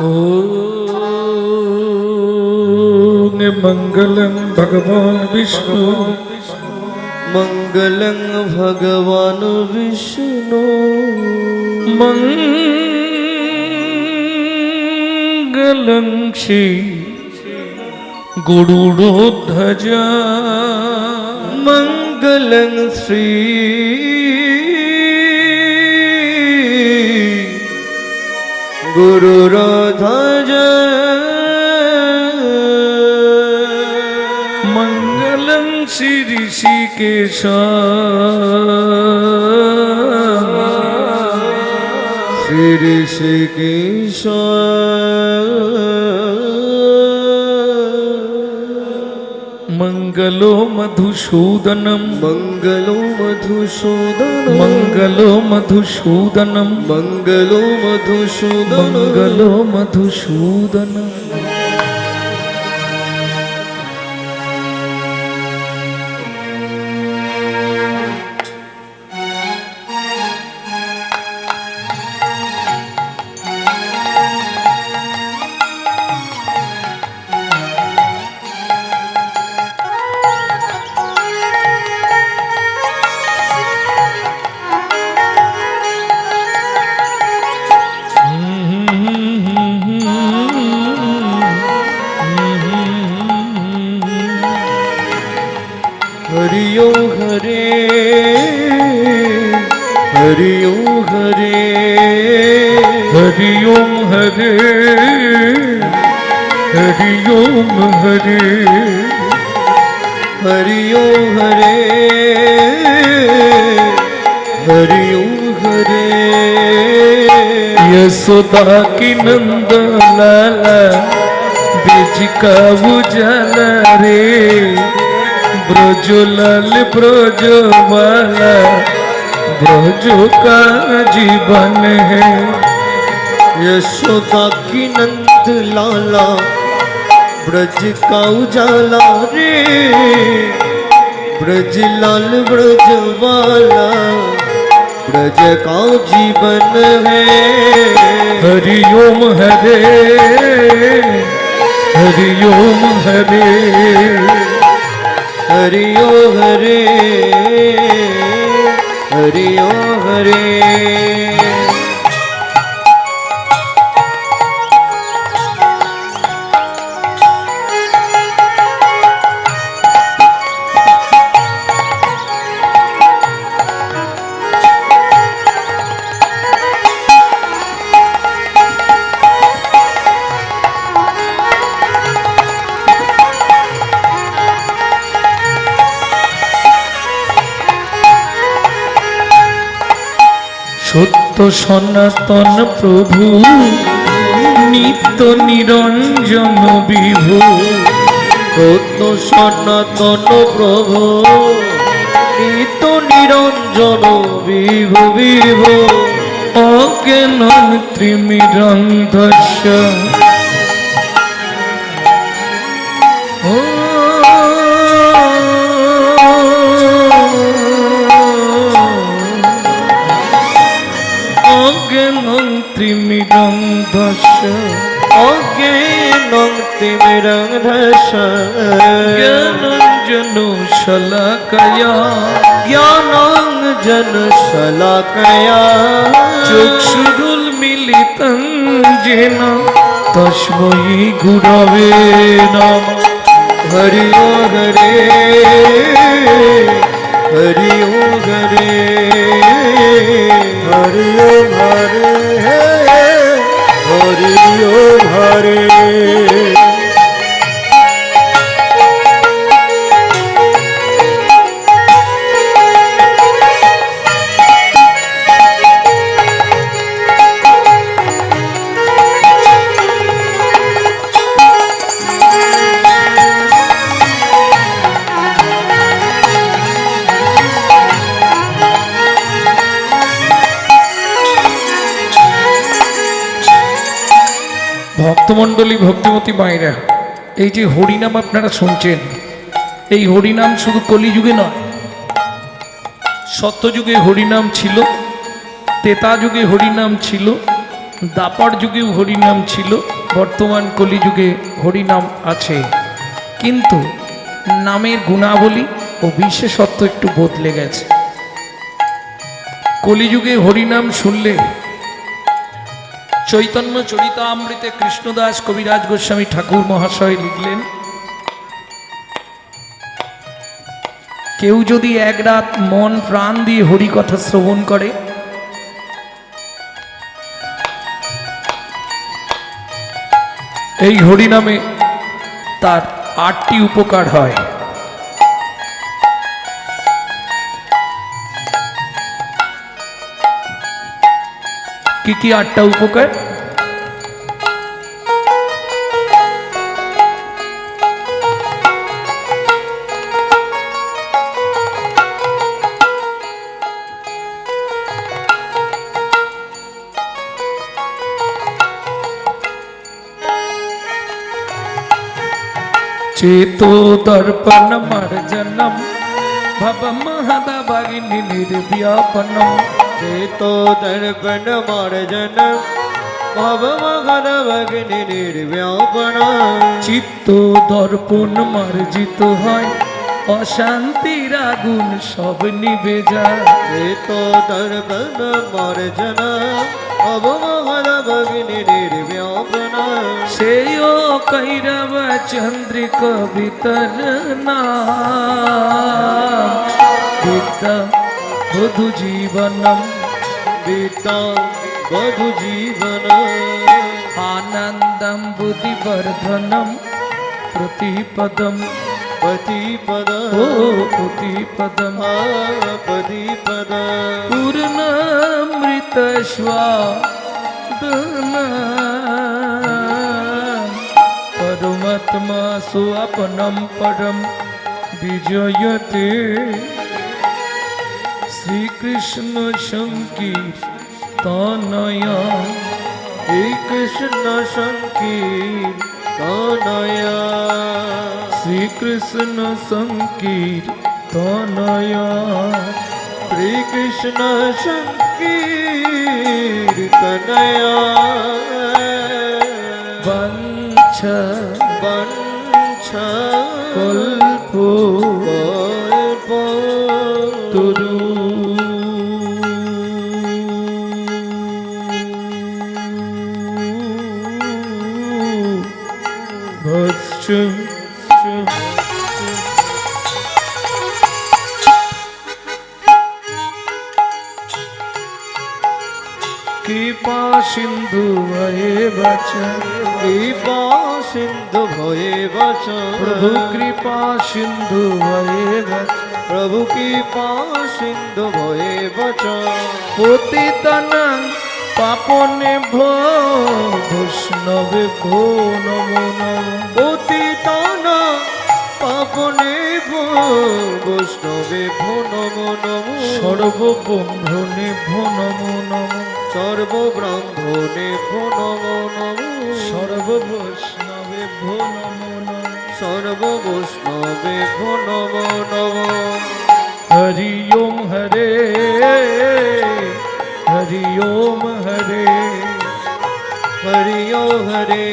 ओम मंगलम भगवान विष्णु मंगलं भगवान विष्णु मंगलं श्री गरुड़ध्वज मंगलं श्री गुरुध्वज मंगलं श्री ऋषिकेश श्री ऋषिकेश मंगलो मधुसूदनम मंगलो मधुसूदनम मंगलो मधुसूदनम मंगलो मधुसूदनम मंगलो मधुसूदनम हरि ओम हरे हरि ओम हरे हरि ओम हरे हरि ओम हरे हरि ओम हरे हरि ओम हरे यशोदा की नंद लाला बीज का उजाला रे ब्रजलाल ब्रजवाला ब्रजो का जीवन है यशोदा की नंद लाला ब्रज का उजाला रे ब्रज लाल ब्रज वाला ब्रज का जीवन है हरि ओम हरे हरि ओम हरे हरि ओम हरे हरि ओम हरे সত্য সনাতন প্রভু নিত্য নিরঞ্জন বিভু সত্য সনাতন প্রভু নিত্য নিরঞ্জন বিভু বিভু অজ্ঞান ত্রিমিরন্ধস্য অজ্ঞান ত্রিমিরন্ধস্য অজ্ঞানং তিমিরন্ধস্য জ্ঞানাঞ্জন শলাকয়া জ্ঞানাঞ্জন শলাকয়া চক্ষুরুন্মিলিতং যেন তস্मै গুরবে নমঃ हरि ओम हरे हरि ओम हरे हरि ओम हरे हरि ओम हरे ভক্তমণ্ডলী ভক্তিমতী মায়েরা, এই যে হরিনাম আপনারা শুনছেন, এই হরিনাম শুধু কলিযুগে নয়, সত্যযুগে হরিনাম ছিল, ত্রেতা যুগে হরিনাম ছিল, দাপর যুগেও হরিনাম ছিল, বর্তমান কলিযুগে হরিনাম আছে, কিন্তু নামের গুণাবলী ও বিশেষত্ব একটু বদলে গেছে। কলিযুগে হরিনাম শুনলে চৈতন্য চরিতামৃতে কৃষ্ণদাস কবিরাজ গোস্বামী ঠাকুর মহাশয় লিখলেন, কেউ যদি এক রাত মন প্রাণ দিয়ে হরি কথা শ্রবণ করে, এই হরিনামে তার 8টি উপকার হয়। কি কি 8টা উপকার? चेतो दर्पण मर्जनम भव महद भगिनी निर्व्यापनम। चेतो दर्पण मार्जन भव महद भगिनी निर्व्यापन। चित्तो दर्पण मार्जित হয় অশান্তির আগুন সব নিভে যায়। चेतो दर्पण मार्जन भव महद भगिनी निर्व्यापन। সেই ও কৈরব চন্দ্রিক বিতরণা বিদ্যা বধু জীবনম विद्या वधु जीवन। आनंदम बुद्धिवर्धनम प्रतिपदम पतिपद ओ प्रतिपदम पतिपद। पूर्णामृत स्वादन परमात्मा स्वप्नम परम विजयते। श्री कृष्ण संकीर्तनय श्री कृष्ण संकीर्तनय। श्री कृष्ण संकीर्तनय श्री कृष्ण संकीर्तनय। वंश वंश कल्पो कल्पो तुरु भत्स कृपा सिंधु भये बचन कृपा सिंधु भये बचन। प्रभु कृपा सिंधु भये बचन प्रभु कृपा सिंधु भये बचन। पतितनं पापने भो वैष्णवे भो नमो नमो। पतिताना पापने भो वैष्णवे भो नमो नमो। सर्वबन्धने भो नमो नमो। सर्वब्राह्मणे भो नमो नमो। सर्ववैष्णवे भो नमो नमो। सर्ववैष्णवे भो नमो नमो। हरि ओम हरे हरि ओम हरे हरि ओम हरे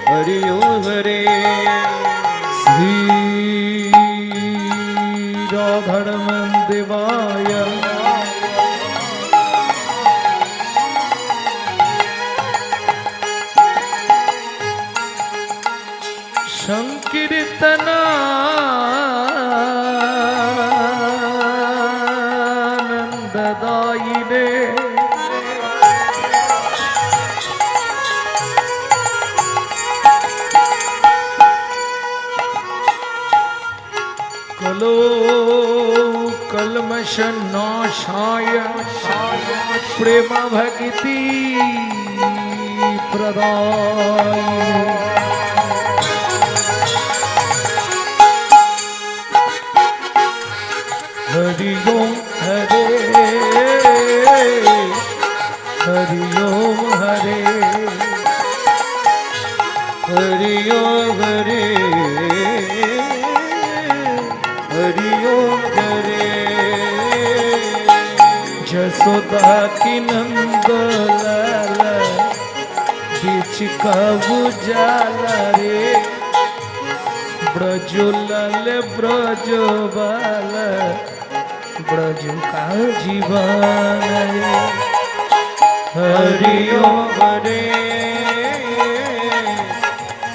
हरि ओम हरे। श्री राधरमण देवाय संकीर्तनानंददायिने कलो कल्मषनाशाय प्रेम भक्ति प्रदाय। हरि ओम हरे हरि ओम हरे हरि ओम हरे हरि ओम हरे। जसोदा की नंद लाला बीच कबू जाला रे ब्रज लाल ब्रज बाला ब्रज का जीवन रे हरि ओम हरे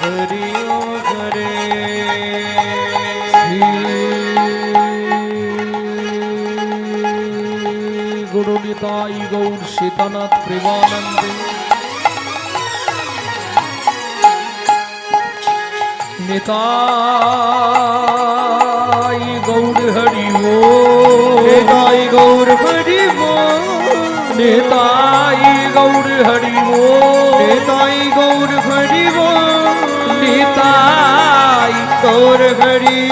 हरि ओम हरे गुरु निताई गौर सीतानाथ प्रेमानंदे निताई गौर हरि वो निताई गौर हरि वो निताई गौर हरि वो निताई गौर हरि वो निताई गौर हरि